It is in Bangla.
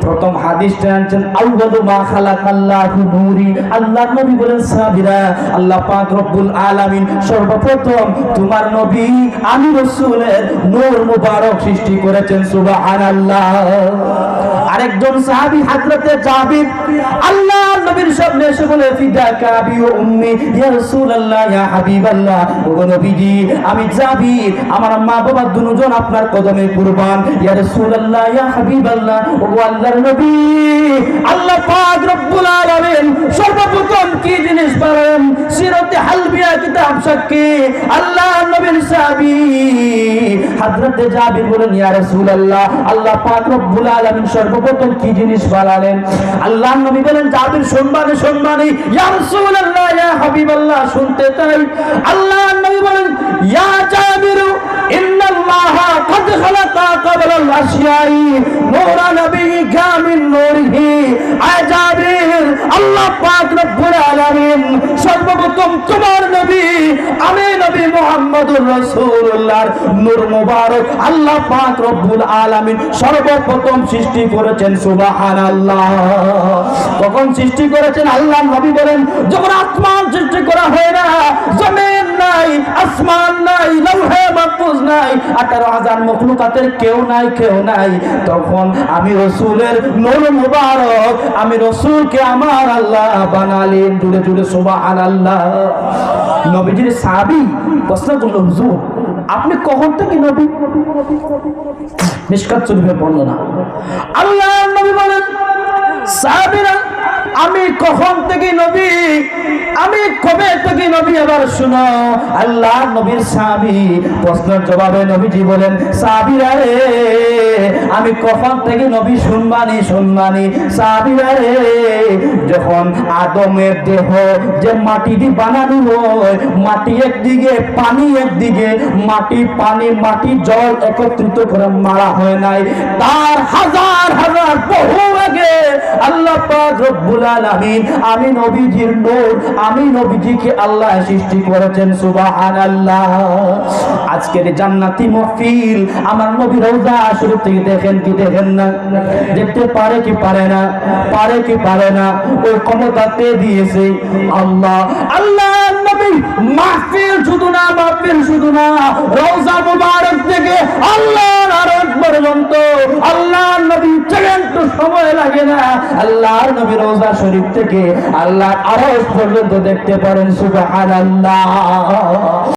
প্রথম হাদিসটা আনছেন আউয়ালু মা খালাকাল্লাহু নূরি। আল্লাহর নবী বলেন সাহাবীরা, আল্লাহ পাক রব্বুল আলামিন সর্বপ্রথম তোমার নবী আমি রাসূলের নূর মুবারক সৃষ্টি করেছেন। সুবহানাল্লাহ। আরেকজন সাহাবী হযরতে জাবির আল্লাহর নবীর সামনে এসে বলে ফিদাকা আবি ওয়া উম্মি ইয়া রাসূলুল্লাহ ইয়া হাবিবাল্লাহ, ওগো নবীজি আমি জাবির আমার মা বাবা দুজন আপনার কদমে কুরবান। ইয়া রাসূলুল্লাহ ইয়া হাবিবাল্লাহ, ওগো আল্লাহর নবী আল্লাহ পাক রব্বুল আলামিন সর্বপ্রথম কি জিনিস বলেন? সিরাতে হালবিয়া কিতাব সাক্ষী আল্লাহর নবীর সাহাবী হযরতে জাবির বলেন ইয়া রাসূলুল্লাহ আল্লাহ পাক রব্বুল আলামিন সর্বপ্রথম কি জিনিস বানালেন? আল্লাহর নবী বলেন জাবির শুনবানি শুনবানি। ইয়া রাসূলুল্লাহ ইয়া হাবিবাল্লাহ শুনতে চাই। আল্লাহর নবী বলেন ইয়া জাবির ইন্নাল্লাহা ক্বাদ খালাকা ক্বাবলাল আশিয়াই নূরা নবিয়্যিকা মিন নূরিহি। আয় জাবির আল্লাহ পাক রব্বুল আলামিন সর্বপ্রথম তোমার নবী আমি নবী মুহাম্মদুর রাসূলুল্লাহর নূর মুবারক আল্লাহ পাক রব্বুল আলামিন সর্বপ্রথম সৃষ্টি করেছেন। সুবহানাল্লাহ। কখন সৃষ্টি করেছেন? আল্লাহর নবী বলেন যখন আসমান সৃষ্টি করা হয় না, জমিন নাই, আসমান নাই, লৌহে মাহফুজ নাই, 18,000 মখলুকাতের কেউ নাই, তখন আমি রাসূলের নূর মুবারক আমি রাসূলকে আমার আল্লাহ বানালেন। জুড়ে জুড়ে সুবহানাল্লাহ। নবীজির সাহাবী প্রশ্ন করল হুজুর আপনি কখন থেকে নবী? মিশকাত শরীফে বর্ণনা। আল্লাহর নবী বলেন সাহাবীরা আমি কখন থেকে নবী, আমি কবে থেকে নবী? আবার শুনো আল্লাহর নবীর সাহাবী প্রশ্নের জবাবে নবীজি বলেন সাহাবীরা রে আমি কখন থেকে নবী শুনবানি সাহাবীরা রে যখন আদমের দেহ যে মাটি দিয়ে বানানো হয়, মাটি একদিকে পানি একদিকে, মাটি পানি মাটি জল একত্রিত করে মারা হয় নাই, তার হাজার হাজার বহু আগে আল্লাহ পাক রব্বুল আলামিন আমি নবীজির নূর আমি নবীজিকে আল্লাহ সৃষ্টি করেছেন। সুবহানাল্লাহ। আজকের জান্নাতি মাহফিল আমার নবী রওজা শরীফ থেকে দেখেন কি দেখেন না? দেখতে পারে কি পারে না? পারে কি পারে না? ওই ক্ষমতাতে দিয়েছে আল্লাহ। আল্লাহ নবী মাহফিল শুধু না রওজা মুবারক থেকে আল্লাহর আরশ পর্যন্ত আল্লাহর নবী সেকেন্ড সময় লাগে না আল্লাহর নবী রওজা শরীফ থেকে আল্লাহর আরশ পর্যন্ত দেখতে পারেন। সুবহানাল্লাহ।